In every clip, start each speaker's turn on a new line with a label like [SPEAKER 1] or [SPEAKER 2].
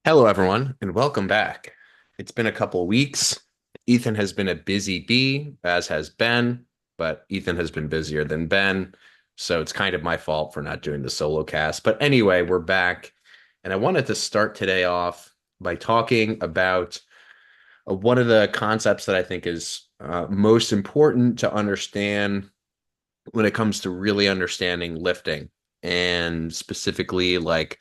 [SPEAKER 1] Hello, everyone, and welcome back. It's been a couple of weeks. Ethan has been a busy bee, as has Ben, but Ethan has been busier than Ben, so it's kind of my fault for not doing the solo cast. But anyway, we're back, and I wanted to start today off by talking about one of the concepts that I think is most important to understand when it comes to really understanding lifting, and specifically like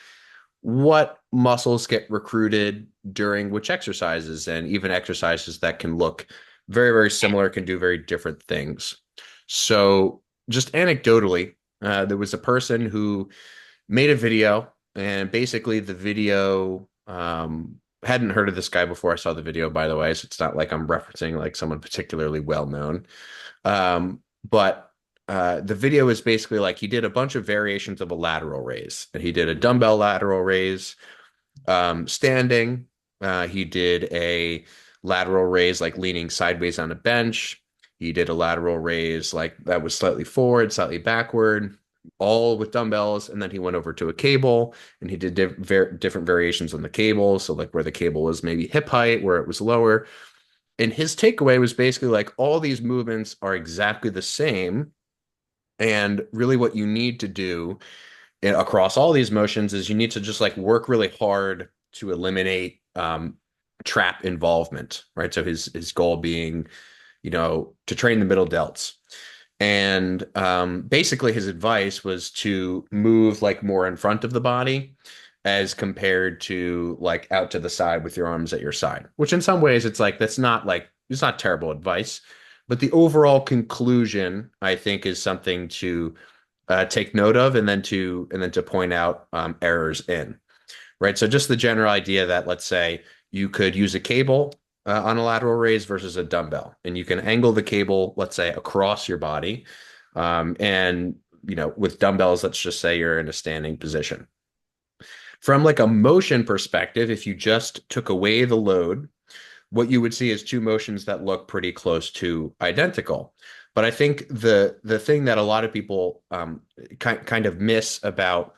[SPEAKER 1] what muscles get recruited during which exercises, and even exercises that can look very, very similar can do very different things. So, just anecdotally, there was a person who made a video, and basically the video hadn't heard of this guy before I saw the video, by the way, so it's not like I'm referencing like someone particularly well known. But the video is basically like he did a bunch of variations of a lateral raise, and he did a dumbbell lateral raise standing. He did a lateral raise like leaning sideways on a bench. He did a lateral raise like that was slightly forward, slightly backward, all with dumbbells. And then he went over to a cable and he did different variations on the cable. So, like where the cable was maybe hip height, where it was lower. And his takeaway was basically like all these movements are exactly the same. And really, what you need to do across all these motions is you need to just like work really hard to eliminate trap involvement, right? So his goal being, to train the middle delts. And basically, his advice was to move like more in front of the body as compared to like out to the side with your arms at your side, which in some ways it's like that's not like it's not terrible advice, but the overall conclusion I think is something to take note of, and then to point out errors in, right? So just the general idea that let's say you could use a cable on a lateral raise versus a dumbbell, and you can angle the cable, let's say, across your body, and with dumbbells, let's just say you're in a standing position. From like a motion perspective, if you just took away the load, what you would see is two motions that look pretty close to identical. But I think the thing that a lot of people kind of miss about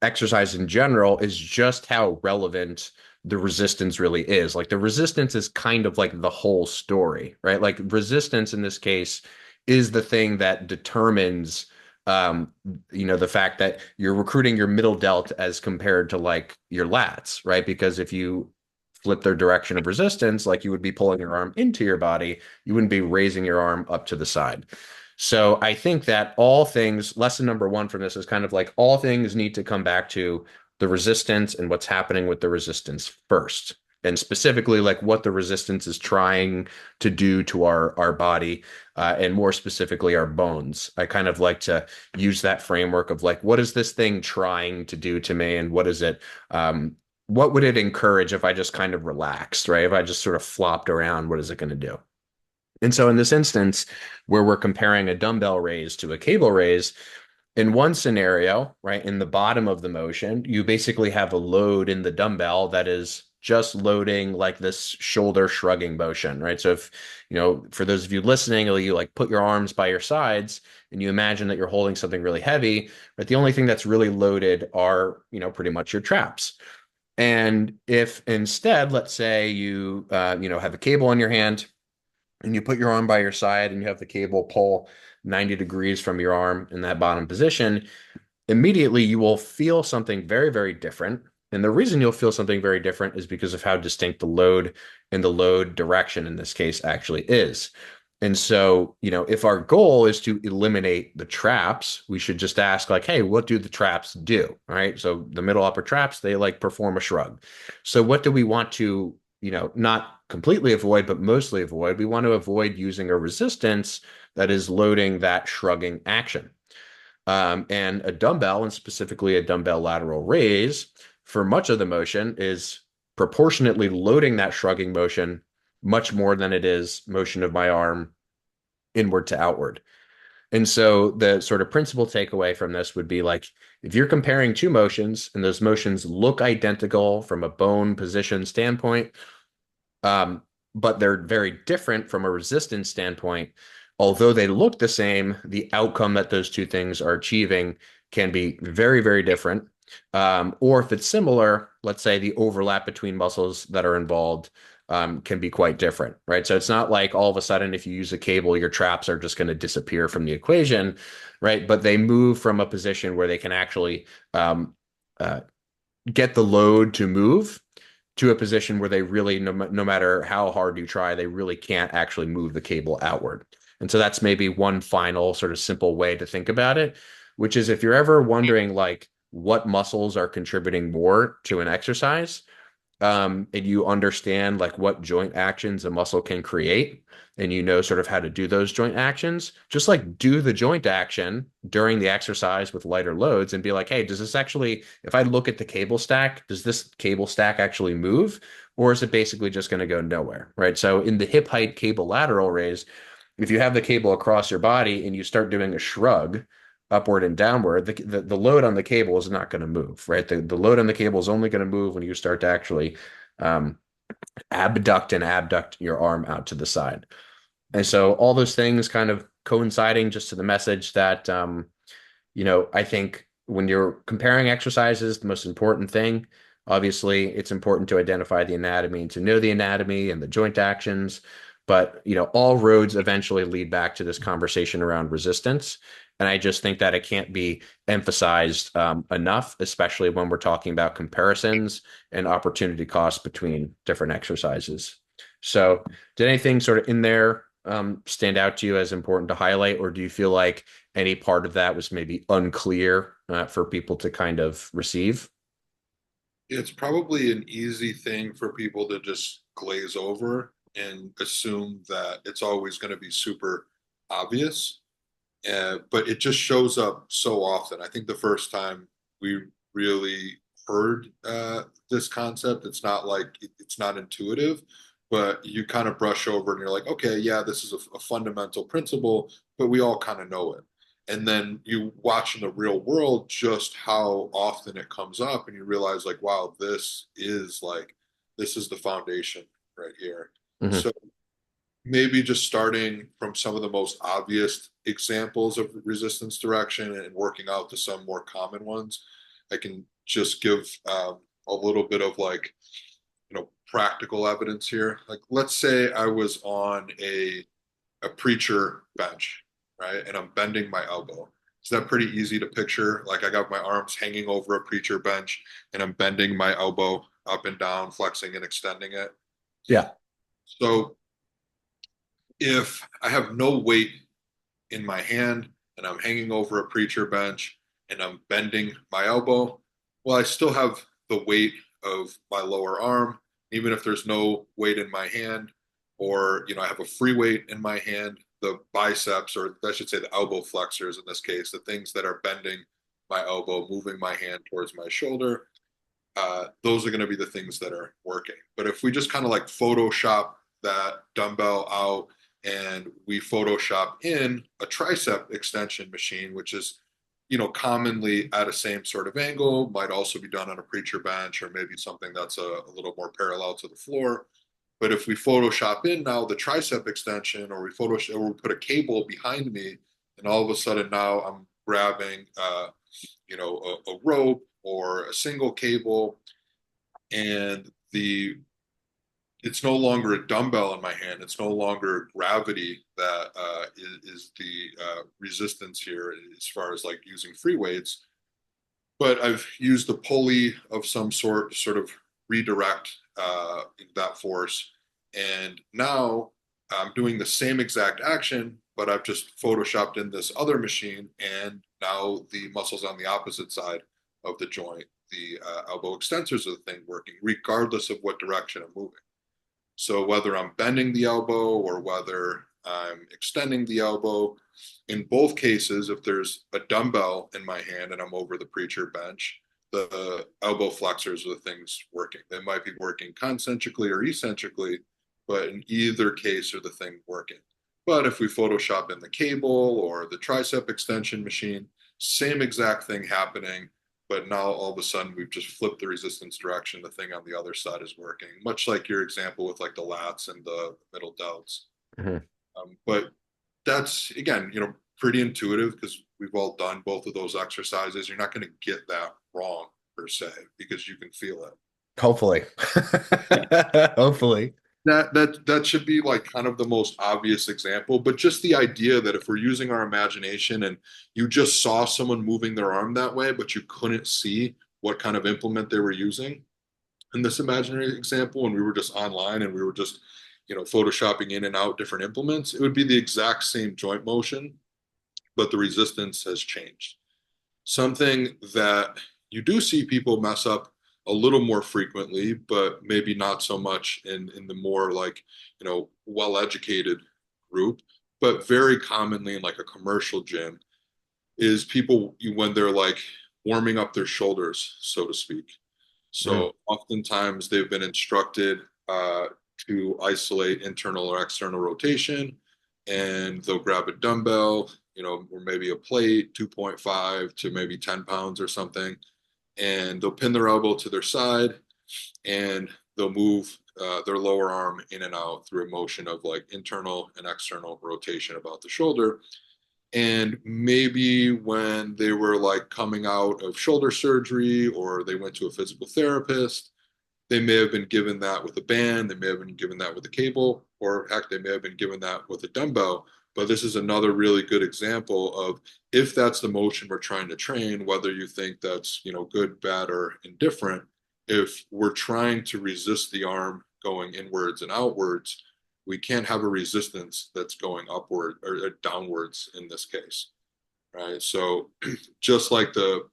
[SPEAKER 1] exercise in general is just how relevant the resistance really is. Like the resistance is kind of like the whole story, right? Like resistance in this case is the thing that determines the fact that you're recruiting your middle delt as compared to like your lats, right? Because if you flip their direction of resistance, like you would be pulling your arm into your body, you wouldn't be raising your arm up to the side. So I think that all things, lesson number one from this is kind of like all things need to come back to the resistance and what's happening with the resistance first. And specifically, like what the resistance is trying to do to our body, and more specifically, our bones. I kind of like to use that framework of like, what is this thing trying to do to me, and what would it encourage if I just kind of relaxed, right? If I just sort of flopped around, what is it going to do? And so in this instance, where we're comparing a dumbbell raise to a cable raise, in one scenario, right, in the bottom of the motion, you basically have a load in the dumbbell that is just loading like this shoulder shrugging motion, right? So if, for those of you listening, you like put your arms by your sides and you imagine that you're holding something really heavy, but the only thing that's really loaded are, pretty much your traps. And if instead, let's say you have a cable in your hand and you put your arm by your side and you have the cable pull 90 degrees from your arm in that bottom position, immediately you will feel something very, very different. And the reason you'll feel something very different is because of how distinct the load and the load direction in this case actually is. And so, if our goal is to eliminate the traps, we should just ask like, hey, what do the traps do? All right. So the middle upper traps, they like perform a shrug. So what do we want to, not completely avoid, but mostly avoid? We want to avoid using a resistance that is loading that shrugging action. And a dumbbell, and specifically a dumbbell lateral raise, for much of the motion is proportionately loading that shrugging motion much more than it is motion of my arm inward to outward. And so the sort of principal takeaway from this would be like, if you're comparing two motions and those motions look identical from a bone position standpoint, but they're very different from a resistance standpoint, although they look the same, the outcome that those two things are achieving can be very, very different. Or if it's similar, let's say the overlap between muscles that are involved can be quite different, right? So it's not like all of a sudden, if you use a cable, your traps are just going to disappear from the equation, right? But they move from a position where they can actually um, uh, get the load to move to a position where they really, no matter how hard you try, they really can't actually move the cable outward. And so that's maybe one final sort of simple way to think about it, which is if you're ever wondering like what muscles are contributing more to an exercise, and you understand like what joint actions a muscle can create, and you know sort of how to do those joint actions, just like do the joint action during the exercise with lighter loads and be like, hey, does this actually, if I look at the cable stack, does this cable stack actually move? Or is it basically just going to go nowhere, right? So in the hip height cable lateral raise, if you have the cable across your body and you start doing a shrug, upward and downward, the load on the cable is not going to move, right? The load on the cable is only going to move when you start to actually um, abduct and abduct your arm out to the side. And so all those things kind of coinciding just to the message that, I think when you're comparing exercises, the most important thing, obviously, it's important to identify the anatomy and to know the anatomy and the joint actions. But, all roads eventually lead back to this conversation around resistance. And I just think that it can't be emphasized enough, especially when we're talking about comparisons and opportunity costs between different exercises. So, did anything sort of in there stand out to you as important to highlight, or do you feel like any part of that was maybe unclear for people to kind of receive?
[SPEAKER 2] It's probably an easy thing for people to just glaze over and assume that it's always going to be super obvious. But it just shows up so often. I think the first time we really heard this concept, it's not like it's not intuitive, but you kind of brush over and you're like, okay, yeah, this is a fundamental principle, but we all kind of know it. And then you watch in the real world just how often it comes up, and you realize, like, wow, this is the foundation right here.
[SPEAKER 1] Hmm.
[SPEAKER 2] So maybe just starting from some of the most obvious examples of resistance direction and working out to some more common ones. I can just give a little bit of like, practical evidence here. Like, let's say I was on a preacher bench, right? And I'm bending my elbow. Is that pretty easy to picture? Like, I got my arms hanging over a preacher bench and I'm bending my elbow up and down, flexing and extending it.
[SPEAKER 1] Yeah.
[SPEAKER 2] So if I have no weight in my hand and I'm hanging over a preacher bench and I'm bending my elbow, well, I still have the weight of my lower arm, even if there's no weight in my hand, or, I have a free weight in my hand, the biceps, or I should say the elbow flexors in this case, the things that are bending my elbow, moving my hand towards my shoulder, those are going to be the things that are working. But if we just kind of like Photoshop that dumbbell out and we Photoshop in a tricep extension machine, which is, commonly at a same sort of angle, might also be done on a preacher bench or maybe something that's a little more parallel to the floor. But if we Photoshop in now the tricep extension, or we put a cable behind me, and all of a sudden now I'm grabbing, a rope or a single cable, and the it's no longer a dumbbell in my hand. It's no longer gravity that is the resistance here as far as like using free weights, but I've used a pulley of some sort to sort of redirect that force. And now I'm doing the same exact action, but I've just photoshopped in this other machine. And now the muscles on the opposite side of the joint, the elbow extensors of the thing working, regardless of what direction I'm moving. So whether I'm bending the elbow or whether I'm extending the elbow, in both cases, if there's a dumbbell in my hand and I'm over the preacher bench, the elbow flexors are the things working. They might be working concentrically or eccentrically, but in either case are the thing working. But if we Photoshop in the cable or the tricep extension machine, same exact thing happening, but now all of a sudden we've just flipped the resistance direction. The thing on the other side is working, much like your example with like the lats and the middle delts.
[SPEAKER 1] Hmm.
[SPEAKER 2] But that's, again, pretty intuitive because we've all done both of those exercises. You're not going to get that wrong. per se, because you can feel it.
[SPEAKER 1] Hopefully. Hopefully.
[SPEAKER 2] That should be like kind of the most obvious example, but just the idea that if we're using our imagination and you just saw someone moving their arm that way, but you couldn't see what kind of implement they were using in this imaginary example, and we were just online and we were just, photoshopping in and out different implements, it would be the exact same joint motion, but the resistance has changed. Something that you do see people mess up a little more frequently, but maybe not so much in the more like, well-educated group, but very commonly in like a commercial gym is people when they're like warming up their shoulders, so to speak.
[SPEAKER 1] Mm.
[SPEAKER 2] So oftentimes they've been instructed to isolate internal or external rotation, and they'll grab a dumbbell, or maybe a plate, 2.5 to maybe 10 pounds or something, and they'll pin their elbow to their side, and they'll move their lower arm in and out through a motion of like internal and external rotation about the shoulder. And maybe when they were like coming out of shoulder surgery or they went to a physical therapist, they may have been given that with a band, they may have been given that with a cable, or heck, they may have been given that with a dumbbell. But this is another really good example of if that's the motion we're trying to train, whether you think that's, good, bad, or indifferent, if we're trying to resist the arm going inwards and outwards, we can't have a resistance that's going upward or downwards in this case, right? So just like the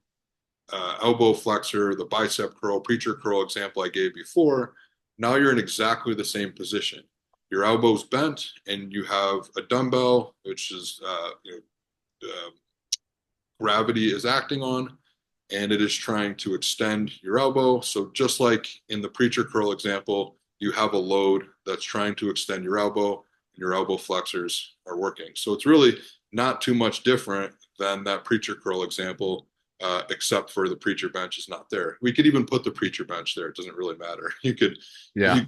[SPEAKER 2] elbow flexor, the bicep curl, preacher curl example I gave before, now you're in exactly the same position. Your elbow's bent and you have a dumbbell, which is gravity is acting on, and it is trying to extend your elbow. So just like in the preacher curl example, you have a load that's trying to extend your elbow, and your elbow flexors are working. So it's really not too much different than that preacher curl example, except for the preacher bench is not there. We could even put the preacher bench there. It doesn't really matter.
[SPEAKER 1] Yeah.
[SPEAKER 2] You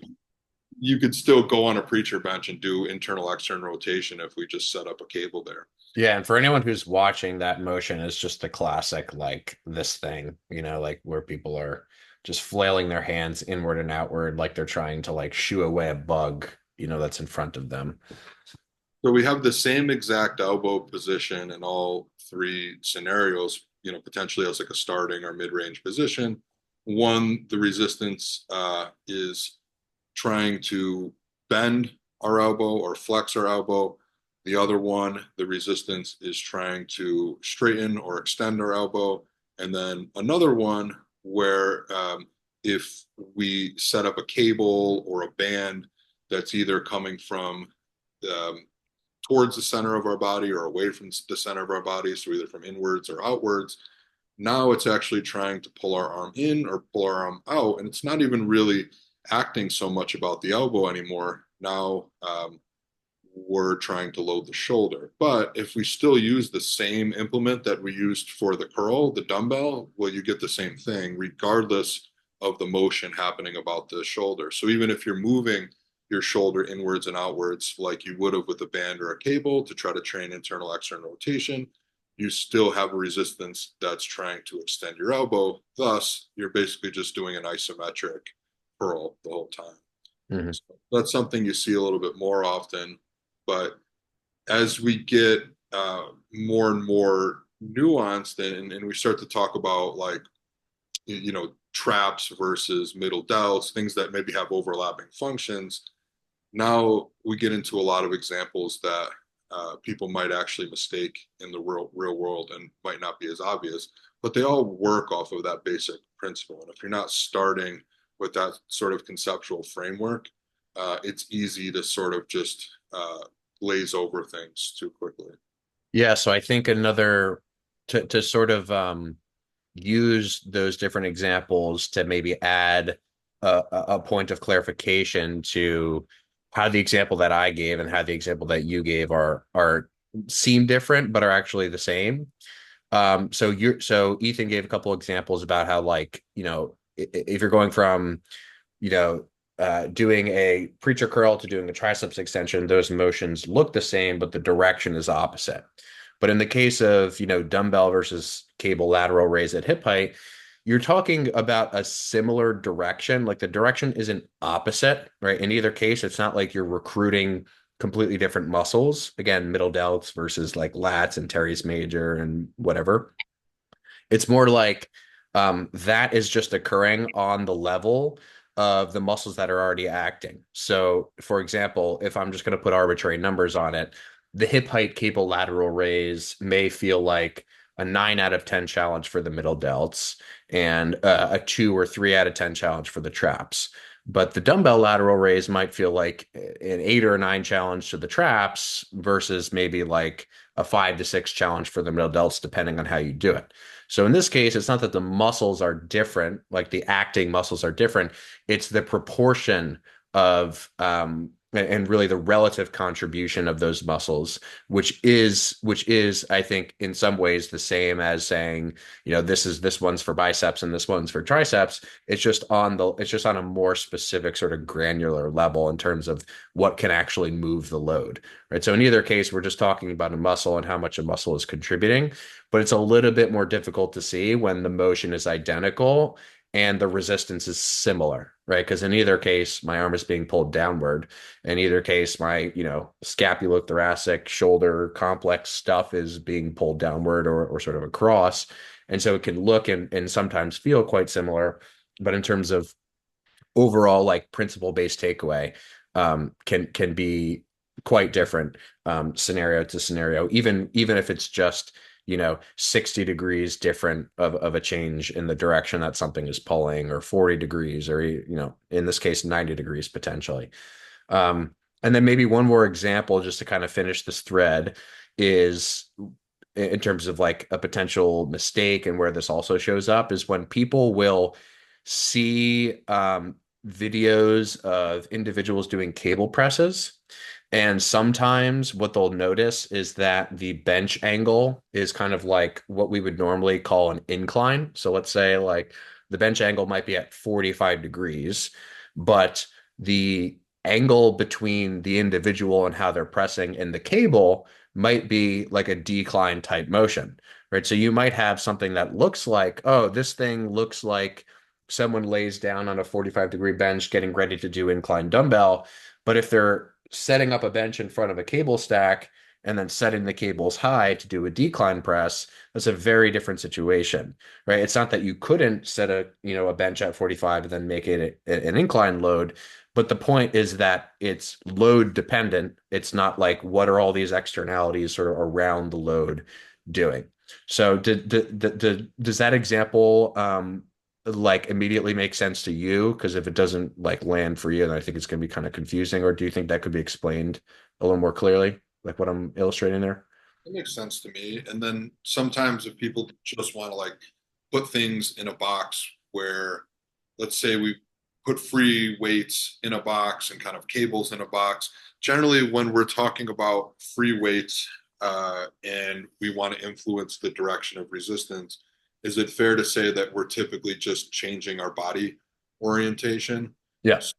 [SPEAKER 2] you could still go on a preacher bench and do internal external rotation if we just set up a cable there.
[SPEAKER 1] Yeah, and for anyone who's watching, that motion is just the classic, like this thing, like where people are just flailing their hands inward and outward, like they're trying to like shoo away a bug, that's in front of them.
[SPEAKER 2] So we have the same exact elbow position in all three scenarios, potentially as like a starting or mid-range position. One, the resistance is trying to bend our elbow or flex our elbow. The other one, the resistance is trying to straighten or extend our elbow. And then another one where if we set up a cable or a band that's either coming from towards the center of our body or away from the center of our body, so either from inwards or outwards, now it's actually trying to pull our arm in or pull our arm out. And it's not even really acting so much about the elbow anymore. Now we're trying to load the shoulder. But if we still use the same implement that we used for the curl, the dumbbell, well, you get the same thing regardless of the motion happening about the shoulder. So even if you're moving your shoulder inwards and outwards like you would have with a band or a cable to try to train internal external rotation, you still have a resistance that's trying to extend your elbow. Thus, you're basically just doing an isometric curl the whole time.
[SPEAKER 1] Mm-hmm.
[SPEAKER 2] So that's something you see a little bit more often. But as we get more and more nuanced and we start to talk about like, traps versus middle delts, things that maybe have overlapping functions, now we get into a lot of examples that people might actually mistake in the real world and might not be as obvious, but they all work off of that basic principle. And if you're not starting with that sort of conceptual framework, it's easy to sort of just glaze over things too quickly.
[SPEAKER 1] Yeah, so I think another to sort of use those different examples to maybe add a point of clarification to how the example that I gave and how the example that you gave are seem different but are actually the same. So Ethan gave a couple examples about how, like, if you're going from, doing a preacher curl to doing a triceps extension, those motions look the same, but the direction is opposite. But in the case of, dumbbell versus cable lateral raise at hip height, you're talking about a similar direction. Like the direction isn't opposite, right? In either case, it's not like you're recruiting completely different muscles. Again, middle delts versus like lats and teres major and whatever. It's more like that is just occurring on the level of the muscles that are already acting. So, for example, if I'm just going to put arbitrary numbers on it, the hip height cable lateral raise may feel like a 9 out of 10 challenge for the middle delts and a 2 or 3 out of 10 challenge for the traps. But the dumbbell lateral raise might feel like an 8 or a 9 challenge to the traps versus maybe like a 5 to 6 challenge for the middle delts, depending on how you do it. So in this case, it's not that the muscles are different, like the acting muscles are different. It's the proportion of and really the relative contribution of those muscles, which is, I think, in some ways the same as saying, this one's for biceps and this one's for triceps. It's just on a more specific sort of granular level in terms of what can actually move the load. Right. So in either case, we're just talking about a muscle and how much a muscle is contributing, but it's a little bit more difficult to see when the motion is identical and the resistance is similar, right? Because in either case, my arm is being pulled downward. In either case, my, scapulothoracic shoulder complex stuff is being pulled downward or sort of across. And so it can look and sometimes feel quite similar. But in terms of overall like principle based takeaway, can be quite different scenario to scenario, even if it's just 60 degrees different of a change in the direction that something is pulling, or 40 degrees, or in this case 90 degrees potentially. And then maybe one more example just to kind of finish this thread is in terms of like a potential mistake, and where this also shows up is when people will see videos of individuals doing cable presses. And sometimes what they'll notice is that the bench angle is kind of like what we would normally call an incline. So let's say like the bench angle might be at 45 degrees, but the angle between the individual and how they're pressing in the cable might be like a decline type motion, right? So you might have something that looks like, oh, this thing looks like someone lays down on a 45-degree bench getting ready to do incline dumbbell. But if they're setting up a bench in front of a cable stack and then setting the cables high to do a decline press, that's a very different situation, right? It's not that you couldn't set a bench at 45 and then make it an incline load, but the point is that it's load dependent. It's not like what are all these externalities sort of around the load doing. So does that example like immediately make sense to you? Because if it doesn't like land for you, then I think it's going to be kind of confusing. Or do you think that could be explained a little more clearly, like what I'm illustrating there?
[SPEAKER 2] It makes sense to me. And then sometimes if people just want to like put things in a box where, let's say we put free weights in a box and kind of cables in a box. Generally, when we're talking about free weights and we want to influence the direction of resistance, is it fair to say that we're typically just changing our body orientation?
[SPEAKER 1] Yeah.
[SPEAKER 2] So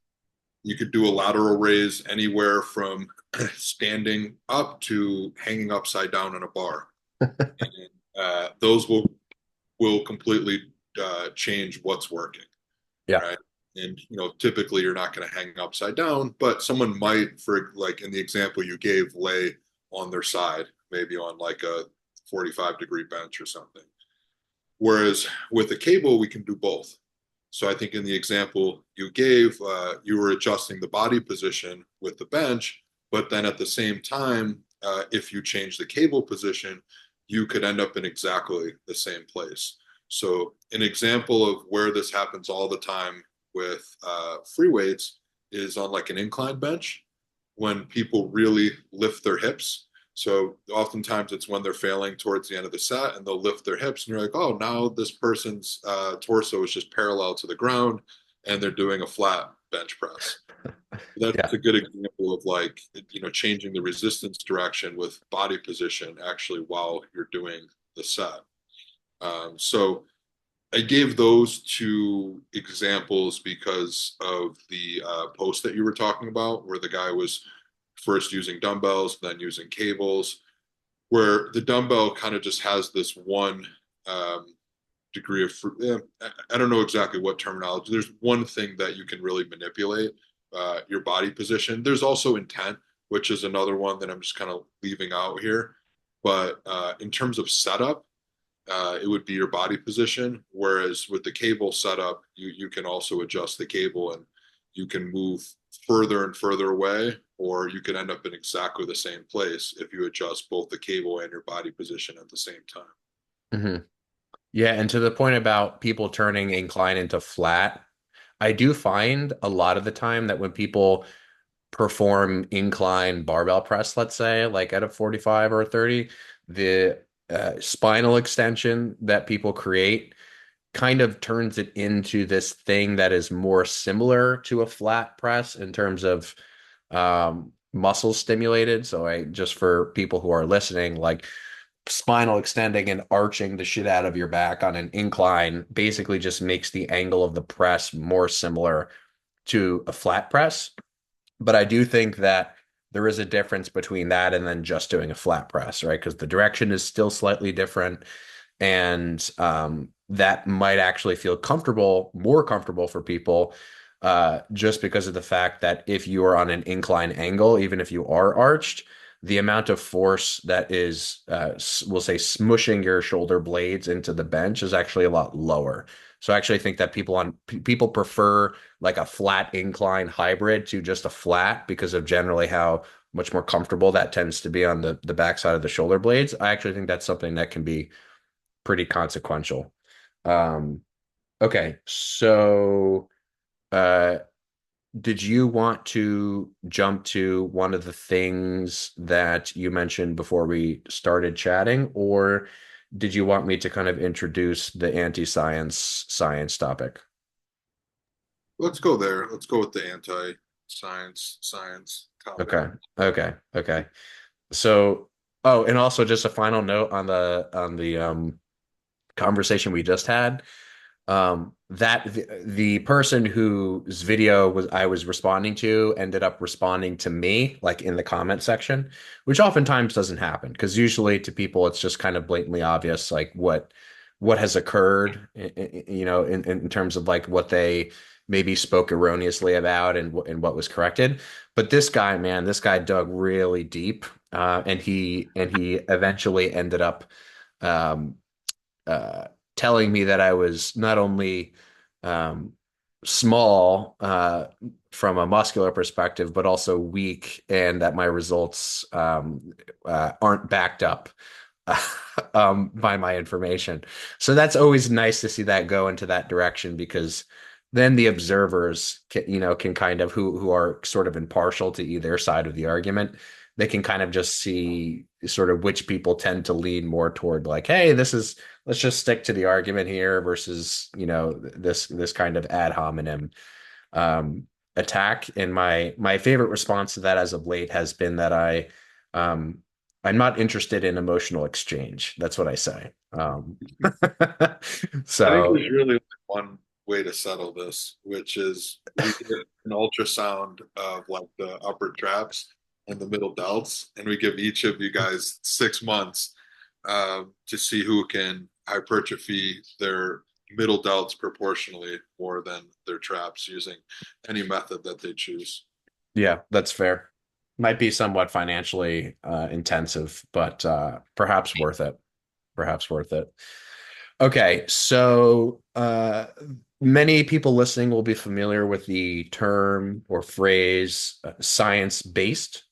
[SPEAKER 2] you could do a lateral raise anywhere from standing up to hanging upside down in a bar. And those will completely change what's working,
[SPEAKER 1] Yeah.
[SPEAKER 2] right? And typically you're not going to hang upside down, but someone might, for like in the example you gave, lay on their side, maybe on like a 45-degree bench or something. Whereas with a cable, we can do both. So I think in the example you gave, you were adjusting the body position with the bench, but then at the same time, if you change the cable position, you could end up in exactly the same place. So an example of where this happens all the time with free weights is on like an incline bench when people really lift their hips. So oftentimes it's when they're failing towards the end of the set and they'll lift their hips and you're like, oh, now this person's torso is just parallel to the ground and they're doing a flat bench press.
[SPEAKER 1] Yeah.
[SPEAKER 2] That's a good example of like, changing the resistance direction with body position actually while you're doing the set. So I gave those two examples because of the post that you were talking about, where the guy was first using dumbbells, then using cables, where the dumbbell kind of just has this one degree of I don't know exactly what terminology. There's one thing that you can really manipulate, your body position. There's also intent, which is another one that I'm just kind of leaving out here. But in terms of setup, it would be your body position. Whereas with the cable setup, you can also adjust the cable and you can move further and further away, or you could end up in exactly the same place if you adjust both the cable and your body position at the same time.
[SPEAKER 1] Hmm. Yeah, and to the point about people turning incline into flat, I do find a lot of the time that when people perform incline barbell press, let's say, like at a 45 or a 30, the spinal extension that people create kind of turns it into this thing that is more similar to a flat press in terms of muscle stimulated. So I just for people who are listening, like spinal extending and arching the shit out of your back on an incline basically just makes the angle of the press more similar to a flat press. But I do think that there is a difference between that and then just doing a flat press, right? Because the direction is still slightly different. And that might actually feel comfortable, more comfortable for people, just because of the fact that if you are on an incline angle, even if you are arched, the amount of force that is, we'll say, smushing your shoulder blades into the bench is actually a lot lower. So I actually think that people prefer like a flat incline hybrid to just a flat because of generally how much more comfortable that tends to be on the backside of the shoulder blades. I actually think that's something that can be pretty consequential. Um, okay, so uh, did you want to jump to one of the things that you mentioned before we started chatting, or did you want me to kind of introduce the anti-science topic?
[SPEAKER 2] Let's go there. Let's go with the anti-science topic.
[SPEAKER 1] Okay, okay. So, oh, and also just a final note on the conversation we just had. That the person whose video was I was responding to ended up responding to me, like in the comment section, which oftentimes doesn't happen because usually to people it's just kind of blatantly obvious, like what has occurred, you know, in terms of like what they maybe spoke erroneously about and what was corrected. But this guy, man, this guy dug really deep, and he eventually ended up. Um, uh, Telling me that I was not only um, small from a muscular perspective, but also weak, and that my results aren't backed up by my information. So that's always nice to see that go into that direction because then the observers can, you know, can kind of who are sort of impartial to either side of the argument. They can kind of just see sort of which people tend to lean more toward like, hey, this is let's just stick to the argument here versus, you know, this kind of ad hominem um, attack. And my favorite response to that as of late has been that um, I'm not interested in emotional exchange. That's what I say.
[SPEAKER 2] I think
[SPEAKER 1] So
[SPEAKER 2] there's really one way to settle this, which is we get an ultrasound of like the upper traps and the middle delts, and we give each of you guys 6 months to see who can hypertrophy their middle delts proportionally more than their traps using any method that they choose.
[SPEAKER 1] yeah, that's fair. Might be somewhat financially intensive, but perhaps worth it. Perhaps worth it. Okay, so many people listening will be familiar with the term or phrase science-based.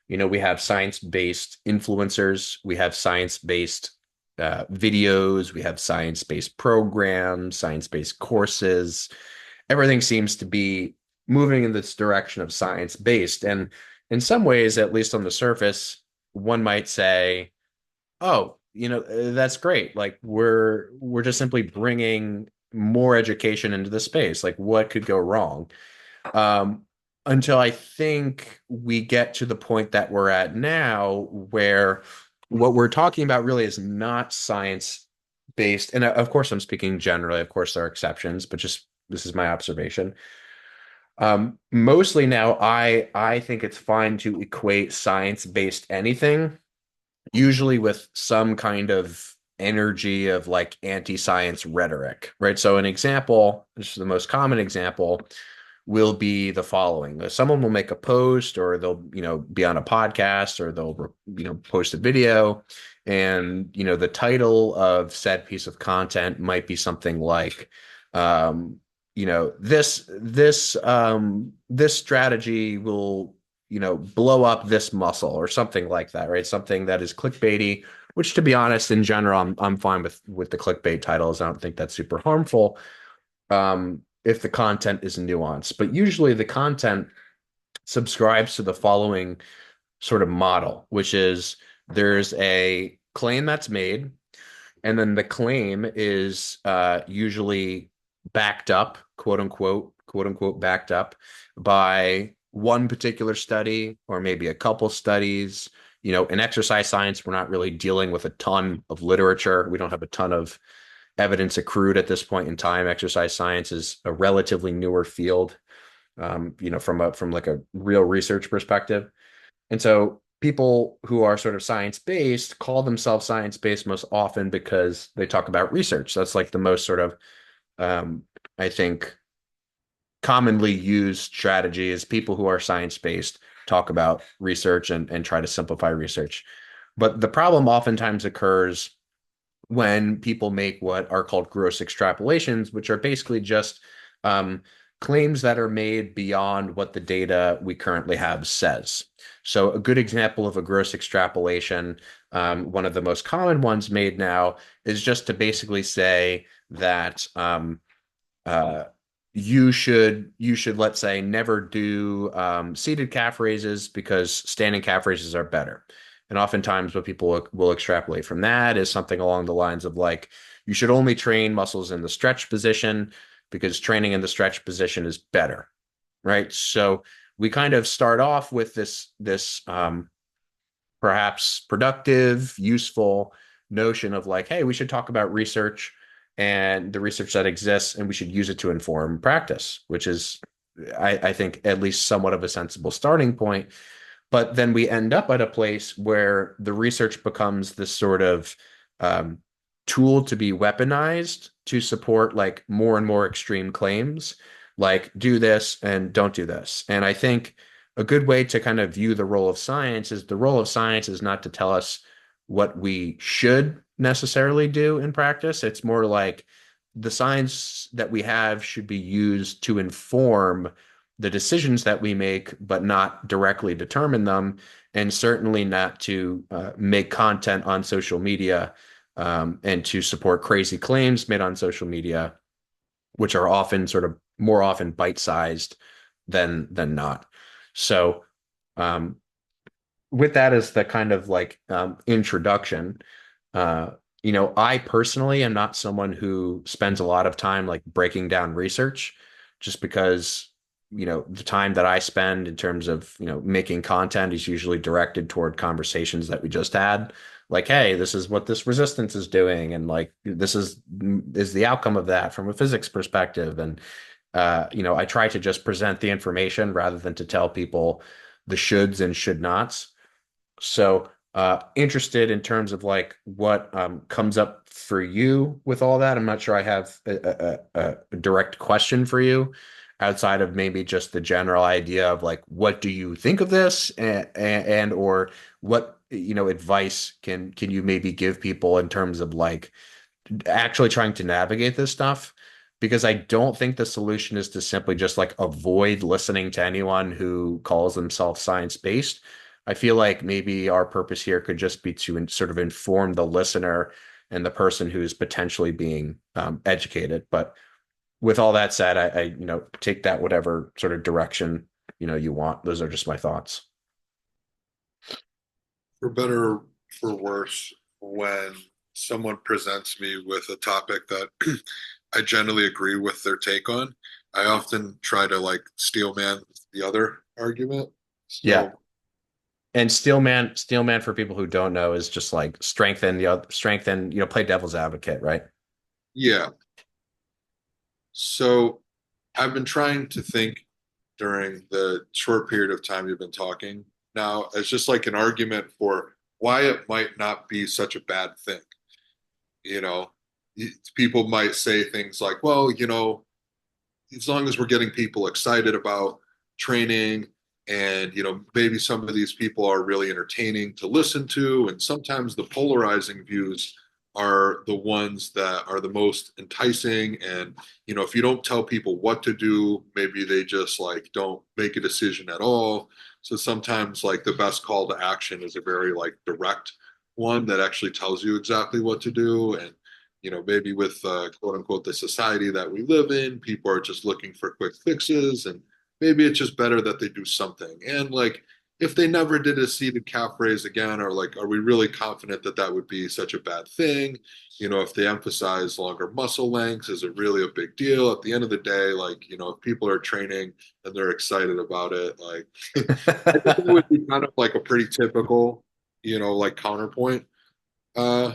[SPEAKER 1] You know, we have science-based influencers, we have science-based videos, we have science-based programs, science-based courses. Everything seems to be moving in this direction of science-based. And in some ways, at least on the surface, one might say, oh, you know, that's great. Like we're just simply bringing more education into the space. Like what could go wrong? Um, until I think we get to the point that we're at now, where what we're talking about really is not science based. And of course, I'm speaking generally. Of course, there are exceptions, but just this is my observation. Mostly now, I think it's fine to equate science based anything usually with some kind of energy of like anti-science rhetoric, right? So an example, this is the most common example, will be the following. Someone will make a post or they'll, be on a podcast or they'll, post a video and, the title of said piece of content might be something like, um, this strategy will, blow up this muscle or something like that, right? Something that is clickbaity, which to be honest, in general, I'm fine with the clickbait titles. I don't think that's super harmful if the content is nuanced. But usually the content subscribes to the following sort of model, which is there's a claim that's made, and then the claim is usually backed up, quote unquote, backed up by one particular study or maybe a couple studies. In exercise science, we're not really dealing with a ton of literature. We don't have a ton of evidence accrued at this point in time. Exercise science is a relatively newer field, from like a real research perspective. And so people who are sort of science based call themselves science based most often because they talk about research. That's like the most sort of, I think, commonly used strategy is people who are science based talk about research and try to simplify research. But the problem oftentimes occurs when people make what are called gross extrapolations, which are basically just claims that are made beyond what the data we currently have says. So, a good example of a gross extrapolation, one of the most common ones made now, is just to basically say that uh, you should let's say never do seated calf raises because standing calf raises are better. And oftentimes what people will extrapolate from that is something along the lines of like you should only train muscles in the stretch position because training in the stretch position is better, right? So we kind of start off with this perhaps productive, useful notion of like, hey, we should talk about research and the research that exists, and we should use it to inform practice, which is, I think, at least somewhat of a sensible starting point. But then we end up at a place where the research becomes this sort of um, tool to be weaponized to support like more and more extreme claims, like do this and don't do this. And I think a good way to kind of view the role of science is the role of science is not to tell us what we should necessarily do in practice. It's more like the science that we have should be used to inform the decisions that we make, but not directly determine them, and certainly not to make content on social media and to support crazy claims made on social media, which are often sort of more often bite-sized than not. So, um, with that as the kind of like introduction, uh, I personally am not someone who spends a lot of time like breaking down research, just because, the time that I spend in terms of, making content is usually directed toward conversations that we just had. Like, hey, this is what this resistance is doing, and like this is the outcome of that from a physics perspective. And I try to just present the information rather than to tell people the shoulds and should nots. So, interested in terms of like what comes up for you with all that. I'm not sure I have a direct question for you outside of maybe just the general idea of like, what do you think of this, and or what advice can you maybe give people in terms of like actually trying to navigate this stuff, because I don't think the solution is to simply just like avoid listening to anyone who calls themselves science based. I feel like maybe our purpose here could just be to sort of inform the listener and the person who's potentially being educated. But with all that said, I take that whatever sort of direction you want. Those are just my thoughts.
[SPEAKER 2] For better or for worse, when someone presents me with a topic that I generally agree with their take on, I often try to like steelman the other argument.
[SPEAKER 1] Yeah.
[SPEAKER 2] So
[SPEAKER 1] And Steelman for people who don't know is just like strengthen, play devil's advocate, right?
[SPEAKER 2] yeah, so I've been trying to think during the short period of time you've been talking now as just like an argument for why it might not be such a bad thing. You know, people might say things like, well, as long as we're getting people excited about training and maybe some of these people are really entertaining to listen to, and sometimes the polarizing views are the ones that are the most enticing. And if you don't tell people what to do, maybe they just like don't make a decision at all. So sometimes like the best call to action is a very like direct one that actually tells you exactly what to do. And maybe with quote unquote the society that we live in, people are just looking for quick fixes, and maybe it's just better that they do something. And like, if they never did a seated calf raise again, or like, are we really confident that that would be such a bad thing? If they emphasize longer muscle lengths, is it really a big deal? At the end of the day, like, if people are training and they're excited about it, like, I think it would be kind of like a pretty typical, like counterpoint uh,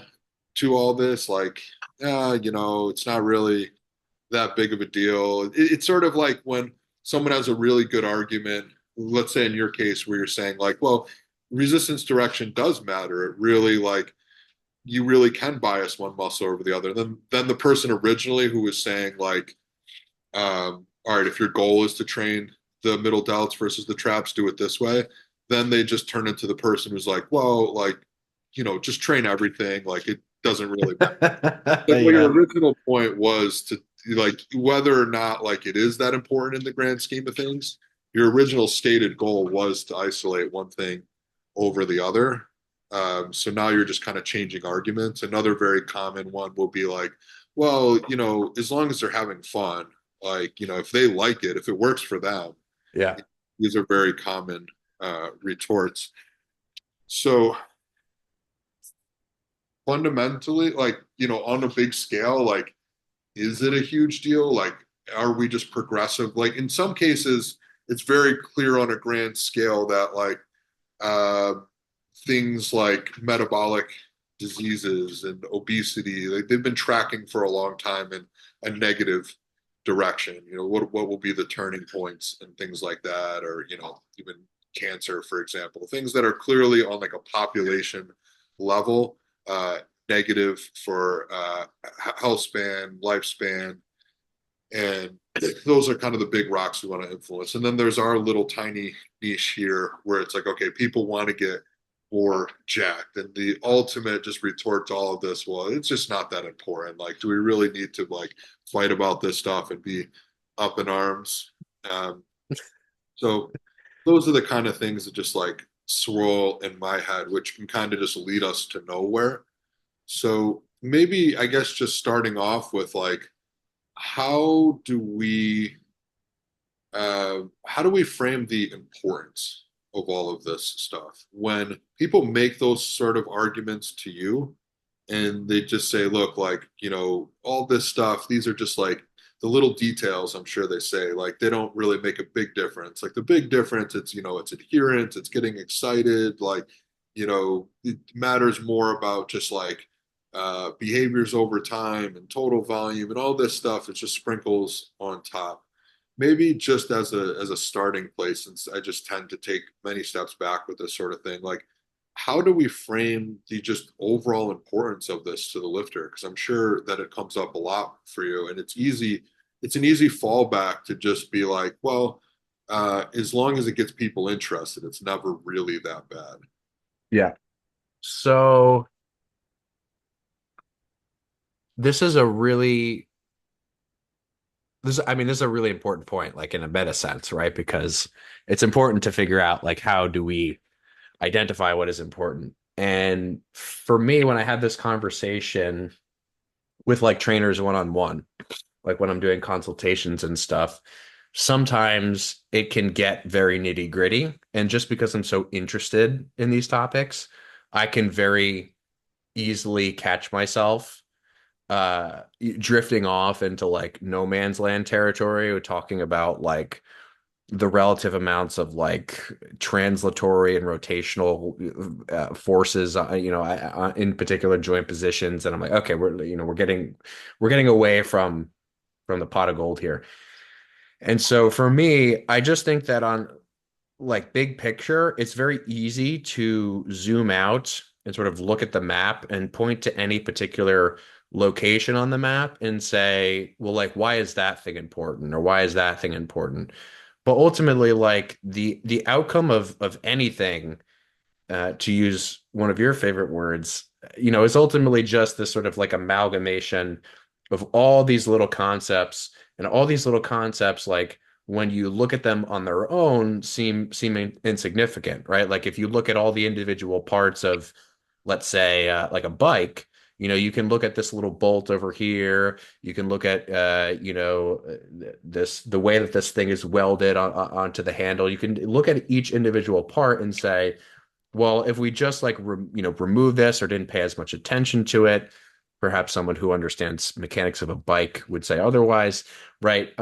[SPEAKER 2] to all this. Like, it's not really that big of a deal. It's sort of like when someone has a really good argument, let's say in your case where you're saying like, well, resistance direction does matter. It really like you really can bias one muscle over the other. Then the person originally who was saying like, all right, if your goal is to train the middle delts versus the traps, do it this way. Then they just turn into the person who's like, well, like, just train everything. Like it doesn't really matter. Like what your
[SPEAKER 1] Yeah.
[SPEAKER 2] original point was to like whether or not like it is that important in the grand scheme of things. Your original stated goal was to isolate one thing over the other. So now you're just kind of changing arguments. Another very common one will be like, well, as long as they're having fun, like, if they like it, if it works for them,
[SPEAKER 1] Yeah.
[SPEAKER 2] these are very common retorts. So fundamentally, like, on a big scale, like, is it a huge deal? Like, are we just progressive? Like, in some cases, it's very clear on a grand scale that, like, uh, things like metabolic diseases and obesity, like, they've been tracking for a long time in a negative direction. What will be the turning points and things like that, or, even cancer, for example, things that are clearly on like a population level, uh, negative for health span, lifespan, and those are kind of the big rocks we want to influence. And then there's our little tiny niche here where it's like, okay, people want to get more jacked. And the ultimate just retort to all of this, well, it's just not that important. Like, do we really need to like fight about this stuff and be up in arms? Um, so those are the kind of things that just like swirl in my head, which can kind of just lead us to nowhere. So maybe I guess just starting off with like, how do we how do we frame the importance of all of this stuff when people make those sort of arguments to you, and they just say, look, like, all this stuff, these are just like the little details. I'm sure they say like they don't really make a big difference. Like the big difference, it's it's adherence, it's getting excited, like it matters more about just like behaviors over time and total volume and all this stuff. It's just sprinkles on top. Maybe just as a starting place, since I just tend to take many steps back with this sort of thing, like how do we frame the just overall importance of this to the lifter? Because I'm sure that it comes up a lot for you, and it's an easy fallback to just be like, well, as long as it gets people interested, it's never really that bad.
[SPEAKER 1] Yeah. So this is a really this is a really important point, like in a meta sense, right? Because it's important to figure out like how do we identify what is important. And for me, when I had this conversation with like trainers one on one, like when I'm doing consultations and stuff, sometimes it can get very nitty gritty. And just because I'm so interested in these topics, I can very easily catch myself drifting off into like no man's land territory. We're talking about like the relative amounts of like translatory and rotational forces, in particular joint positions, and I'm like, okay, we're getting away from the pot of gold here. And so for me, I just think that on like big picture, it's very easy to zoom out and sort of look at the map and point to any particular location on the map and say, well, like, why is that thing important or why is that thing important? But ultimately, like the outcome of anything, to use one of your favorite words, is ultimately just this sort of like amalgamation of all these little concepts, and all these little concepts, like when you look at them on their own, seem insignificant, right? Like if you look at all the individual parts of, let's say, like a bike, you can look at this little bolt over here. You can look at, the way that this thing is welded onto the handle. You can look at each individual part and say, well, if we just like remove this or didn't pay as much attention to it, perhaps someone who understands mechanics of a bike would say otherwise, right?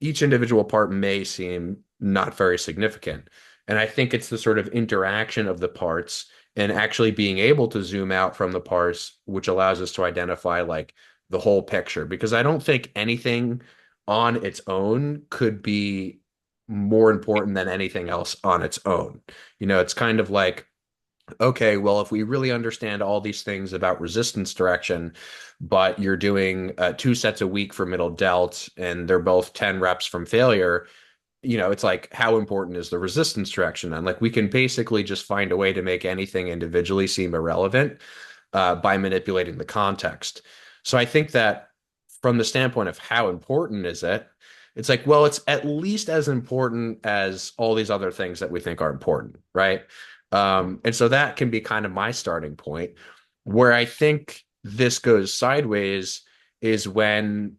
[SPEAKER 1] Each individual part may seem not very significant. And I think it's the sort of interaction of the parts and actually being able to zoom out from the parts, which allows us to identify like the whole picture. Because I don't think anything on its own could be more important than anything else on its own. It's kind of like, okay, well, if we really understand all these things about resistance direction, but you're doing 2 sets a week for middle delt and they're both 10 reps from failure, it's like, how important is the resistance direction? And like, we can basically just find a way to make anything individually seem irrelevant by manipulating the context. So I think that from the standpoint of how important is it, it's like, well, it's at least as important as all these other things that we think are important, right? And so that can be kind of my starting point. Where I think this goes sideways is when,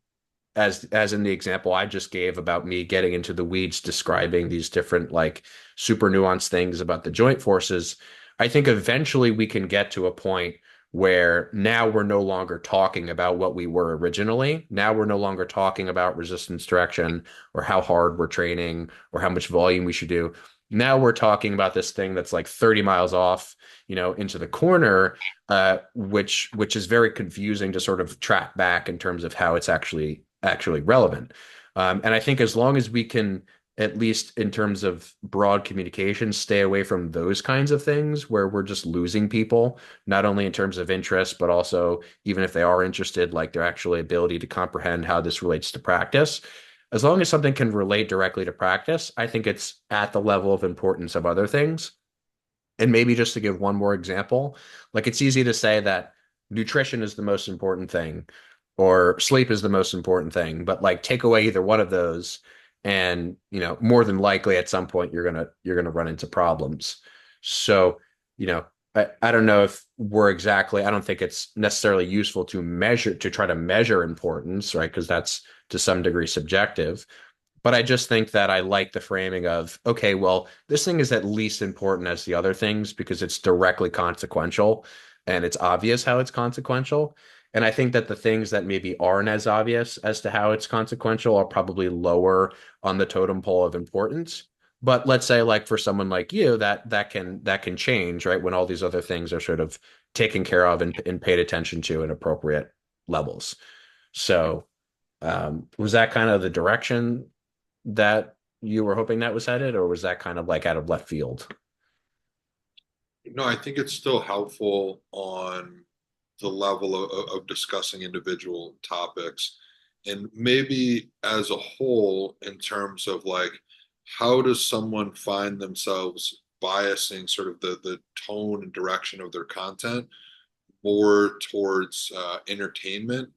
[SPEAKER 1] as in the example I just gave about me getting into the weeds describing these different like super nuanced things about the joint forces, I think eventually we can get to a point where now we're no longer talking about what we were originally. Now we're no longer talking about resistance direction or how hard we're training or how much volume we should do. Now we're talking about this thing that's like 30 miles off, into the corner, which is very confusing to sort of track back in terms of how it's actually relevant. And I think as long as we can, at least in terms of broad communication, stay away from those kinds of things where we're just losing people, not only in terms of interest, but also even if they are interested, like their actual ability to comprehend how this relates to practice. As long as something can relate directly to practice, I think it's at the level of importance of other things. And maybe just to give one more example, like it's easy to say that nutrition is the most important thing or sleep is the most important thing, but like take away either one of those and, more than likely at some point you're going to run into problems. So, I don't know if I don't think it's necessarily useful to try to measure importance, right? Because that's to some degree subjective. But I just think that I like the framing of, okay, well, this thing is at least important as the other things because it's directly consequential and it's obvious how it's consequential. And I think that the things that maybe aren't as obvious as to how it's consequential are probably lower on the totem pole of importance. But let's say like for someone like you, that can change, right? When all these other things are sort of taken care of and paid attention to in appropriate levels. So was that kind of the direction that you were hoping that was headed, or was that kind of like out of left field?
[SPEAKER 2] No, I think it's still helpful on the level of discussing individual topics and maybe as a whole in terms of like how does someone find themselves biasing sort of the tone and direction of their content more towards entertainment,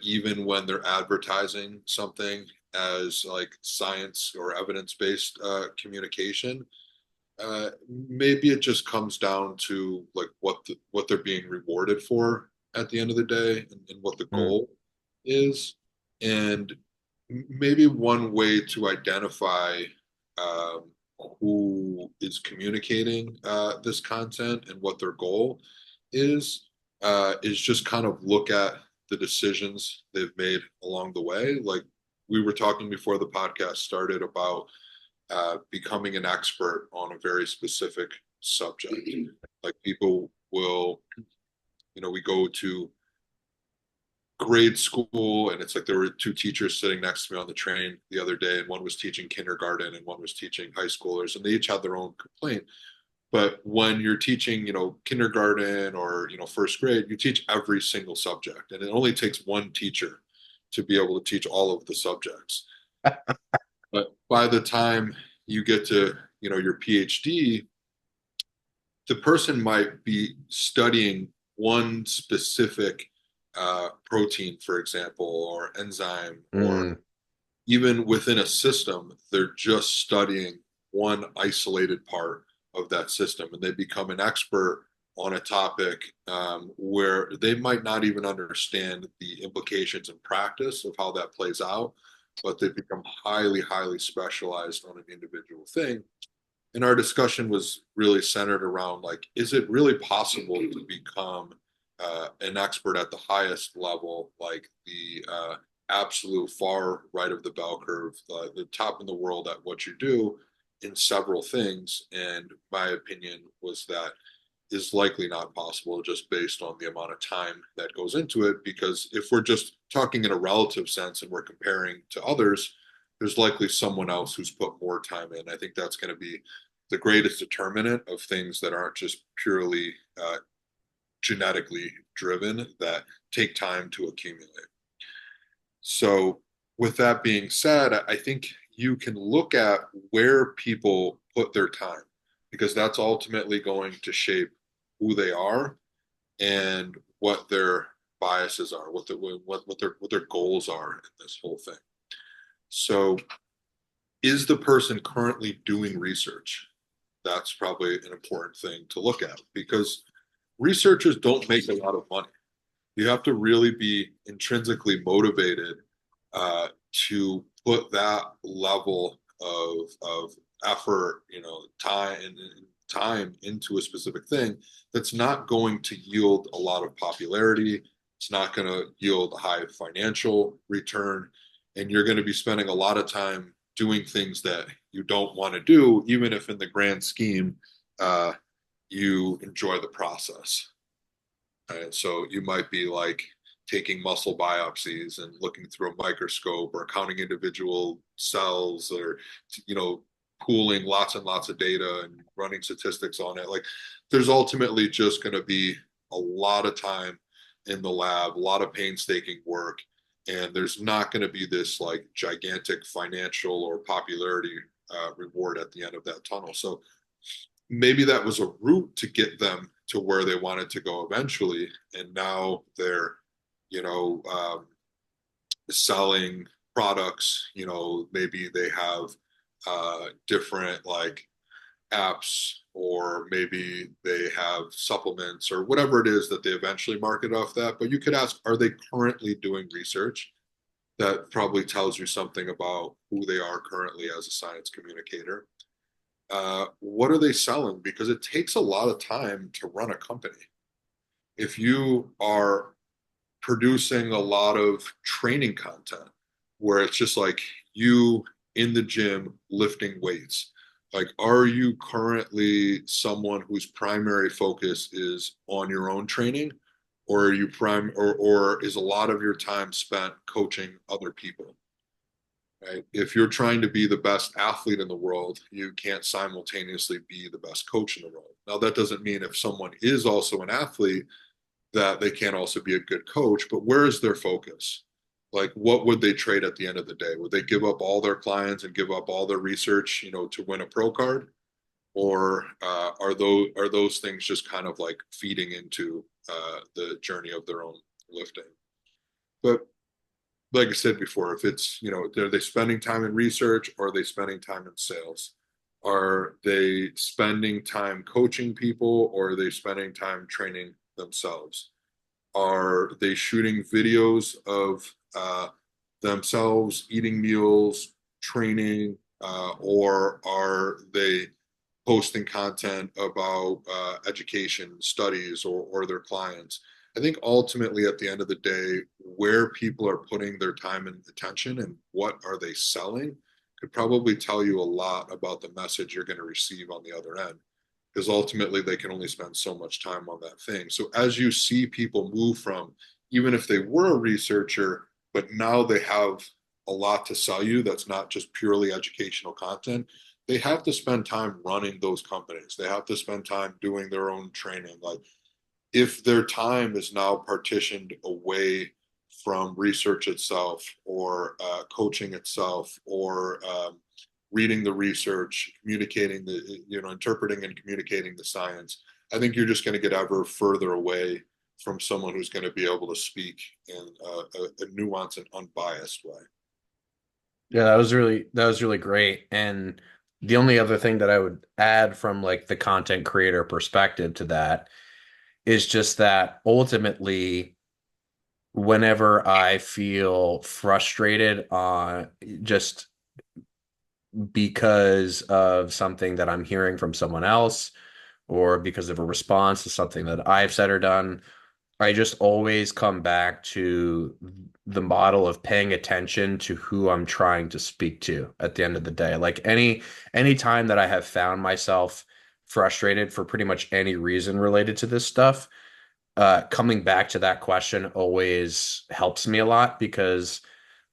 [SPEAKER 2] even when they're advertising something as like science or evidence-based communication. Maybe it just comes down to like what they're being rewarded for at the end of the day, and what the
[SPEAKER 1] Mm,
[SPEAKER 2] goal is. And maybe one way to identify um, who is communicating this content and what their goal is just kind of look at the decisions they've made along the way. Like we were talking before the podcast started about becoming an expert on a very specific subject. Like people will, we go to grade school and it's like there were two teachers sitting next to me on the train the other day, and one was teaching kindergarten and one was teaching high schoolers, and they each had their own complaint. But when you're teaching, kindergarten or, first grade, you teach every single subject. And it only takes one teacher to be able to teach all of the subjects. But by the time you get to, your PhD, the person might be studying one specific protein, for example, or enzyme, or
[SPEAKER 1] Mm,
[SPEAKER 2] even within a system, they're just studying one isolated part of that system, and they become an expert on a topic where they might not even understand the implications in practice of how that plays out, but they become highly, highly specialized on an individual thing. And our discussion was really centered around like, is it really possible to become an expert at the highest level, like the absolute far right of the bell curve, the top in the world at what you do in several things? And my opinion was that is likely not possible just based on the amount of time that goes into it. Because if we're just talking in a relative sense and we're comparing to others, there's likely someone else who's put more time in. I think that's going to be the greatest determinant of things that aren't just purely genetically driven, that take time to accumulate. So, with that being said, I think you can look at where people put their time because that's ultimately going to shape who they are and what their biases are, what their goals are in this whole thing. So, is the person currently doing research? That's probably an important thing to look at because researchers don't make a lot of money. You have to really be intrinsically motivated to put that level of effort, time into a specific thing that's not going to yield a lot of popularity. It's not going to yield a high financial return. And you're going to be spending a lot of time doing things that you don't want to do, even if in the grand scheme, you enjoy the process. Right? So you might be like taking muscle biopsies and looking through a microscope or counting individual cells or, pooling lots and lots of data and running statistics on it. Like there's ultimately just going to be a lot of time in the lab, a lot of painstaking work. And there's not going to be this like gigantic financial or popularity reward at the end of that tunnel. So maybe that was a route to get them to where they wanted to go eventually. And now they're, you know, selling products, maybe they have different like apps, or maybe they have supplements or whatever it is that they eventually market off that. But you could ask, are they currently doing research? That probably tells you something about who they are currently as a science communicator. What are they selling? Because it takes a lot of time to run a company. If you are producing a lot of training content where it's just like you in the gym lifting weights, like are you currently someone whose primary focus is on your own training, or are you or is a lot of your time spent coaching other people? Right? If you're trying to be the best athlete in the world, you can't simultaneously be the best coach in the world. Now, that doesn't mean if someone is also an athlete that they can't also be a good coach, but where is their focus? Like, what would they trade at the end of the day? Would they give up all their clients and give up all their research, to win a pro card? Or are those things just kind of like feeding into the journey of their own lifting? But like I said before, if it's, are they spending time in research or are they spending time in sales? Are they spending time coaching people or are they spending time training themselves? Are they shooting videos of themselves eating meals, training, or are they posting content about education, studies, or their clients? I think ultimately at the end of the day, where people are putting their time and attention and what are they selling could probably tell you a lot about the message you're going to receive on the other end. Because ultimately they can only spend so much time on that thing. So as you see people move from, even if they were a researcher, but now they have a lot to sell you that's not just purely educational content, they have to spend time running those companies. They have to spend time doing their own training. Like if their time is now partitioned away from research itself or coaching itself or reading the research, communicating the, interpreting and communicating the science, I think you're just going to get ever further away from someone who's going to be able to speak in a nuanced and unbiased way.
[SPEAKER 1] Yeah, that was really great. And the only other thing that I would add from like the content creator perspective to that is just that ultimately whenever I feel frustrated on just because of something that I'm hearing from someone else or because of a response to something that I've said or done, I just always come back to the model of paying attention to who I'm trying to speak to at the end of the day. Like any time that I have found myself frustrated for pretty much any reason related to this stuff, coming back to that question always helps me a lot because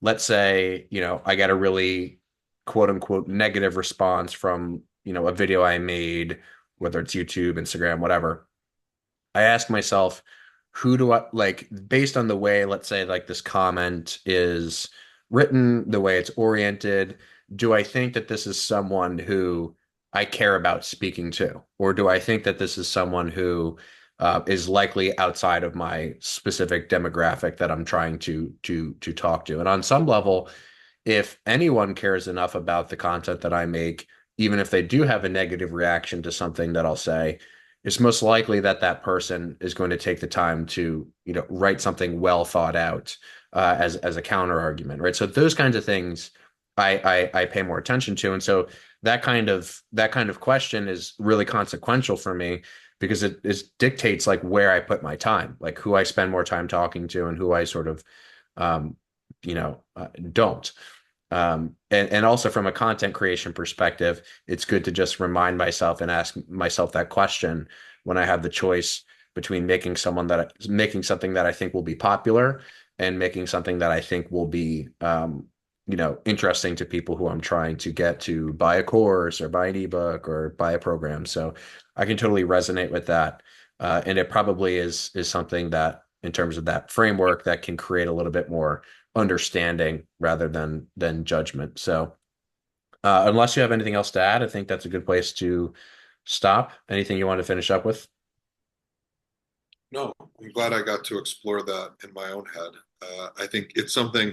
[SPEAKER 1] let's say, I get a really quote unquote negative response from, a video I made, whether it's YouTube, Instagram, whatever. I ask myself, who do I like based on the way, let's say, like this comment is written, the way it's oriented, do I think that this is someone who I care about speaking to? Or do I think that this is someone who is likely outside of my specific demographic that I'm trying to talk to? And on some level, if anyone cares enough about the content that I make, even if they do have a negative reaction to something that I'll say, it's most likely that that person is going to take the time to, write something well thought out as a counter argument, right? So those kinds of things I pay more attention to, and so that kind of question is really consequential for me because it dictates like where I put my time, like who I spend more time talking to and who I sort of um, don't. And also from a content creation perspective, it's good to just remind myself and ask myself that question when I have the choice between making something that I think will be popular and making something that I think will be, interesting to people who I'm trying to get to buy a course or buy an ebook or buy a program. So I can totally resonate with that. And it probably is something that in terms of that framework that can create a little bit more understanding rather than judgment. So, unless you have anything else to add, I think that's a good place to stop. Anything you want to finish up with?
[SPEAKER 2] No, I'm glad I got to explore that in my own head. I think it's something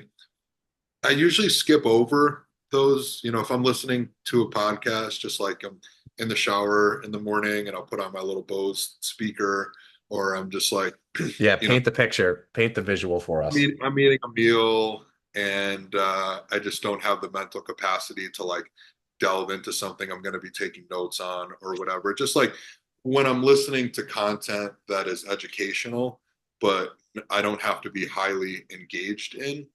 [SPEAKER 2] I usually skip over those, if I'm listening to a podcast, just like I'm in the shower in the morning and I'll put on my little Bose speaker, or I'm just like,
[SPEAKER 1] Yeah,
[SPEAKER 2] you know,
[SPEAKER 1] paint the picture, paint the visual for us.
[SPEAKER 2] I'm eating a meal and I just don't have the mental capacity to like delve into something I'm going to be taking notes on or whatever. Just like when I'm listening to content that is educational, but I don't have to be highly engaged in,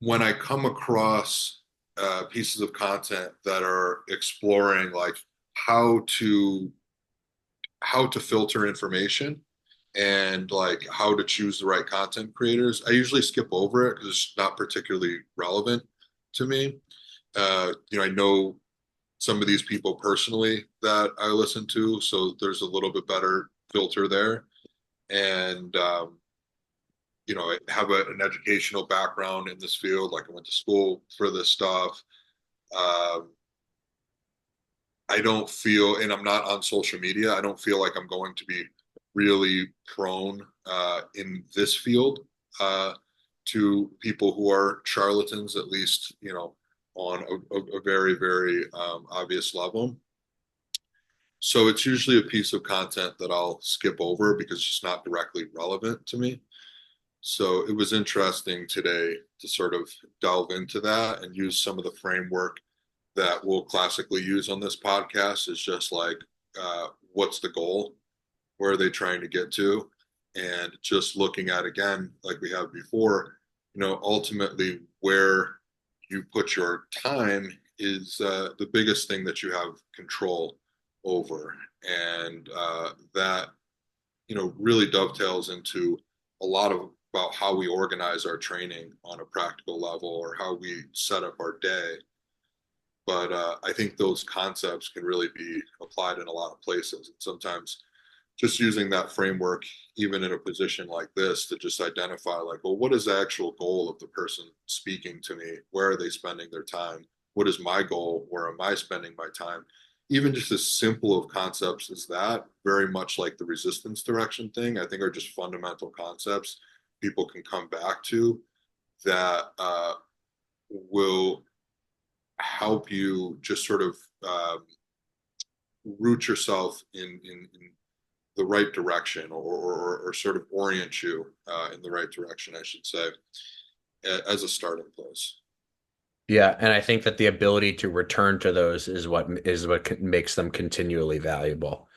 [SPEAKER 2] when I come across pieces of content that are exploring like how to how to filter information and like how to choose the right content creators, I usually skip over it because it's not particularly relevant to me. I know some of these people personally that I listen to, so there's a little bit better filter there. And I have an educational background in this field. Like I went to school for this stuff. Um, I don't feel, and I'm not on social media. I don't feel like I'm going to be really prone in this field to people who are charlatans, at least, on a very, very obvious level. So it's usually a piece of content that I'll skip over because it's just not directly relevant to me. So it was interesting today to sort of delve into that and use some of the framework that we'll classically use on this podcast is just like, what's the goal? Where are they trying to get to? And just looking at again, like we have before, ultimately where you put your time is the biggest thing that you have control over. And that, really dovetails into a lot of about how we organize our training on a practical level or how we set up our day. But I think those concepts can really be applied in a lot of places. And sometimes just using that framework, even in a position like this, to just identify, like, well, what is the actual goal of the person speaking to me? Where are they spending their time? What is my goal? Where am I spending my time? Even just as simple of concepts as that, very much like the resistance direction thing, I think are just fundamental concepts people can come back to that will help you just sort of root yourself in the right direction, or sort of orient you in the right direction, I should say, as a starting place.
[SPEAKER 1] Yeah, and I think that the ability to return to those is what makes them continually valuable.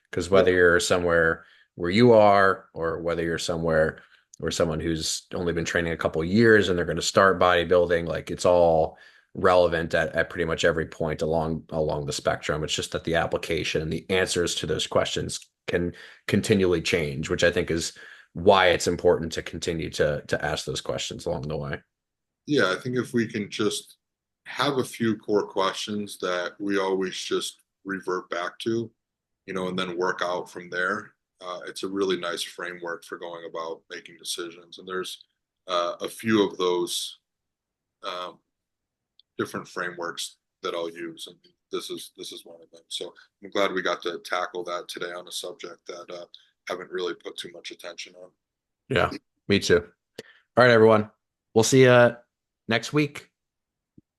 [SPEAKER 1] Because
[SPEAKER 2] Yep.
[SPEAKER 1] whether you're somewhere where you are, or whether you're somewhere where someone who's only been training a couple years and they're going to start bodybuilding, like it's all relevant at pretty much every point along the spectrum. It's just that the application and the answers to those questions can continually change, which I think is why it's important to continue to ask those questions along the way.
[SPEAKER 2] Yeah, I think if we can just have a few core questions that we always just revert back to, and then work out from there, it's a really nice framework for going about making decisions. And there's a few of those um, different frameworks that I'll use, and this is one of them. So I'm glad we got to tackle that today on a subject that haven't really put too much attention on.
[SPEAKER 1] Yeah, me too. All right, everyone. We'll see you next week.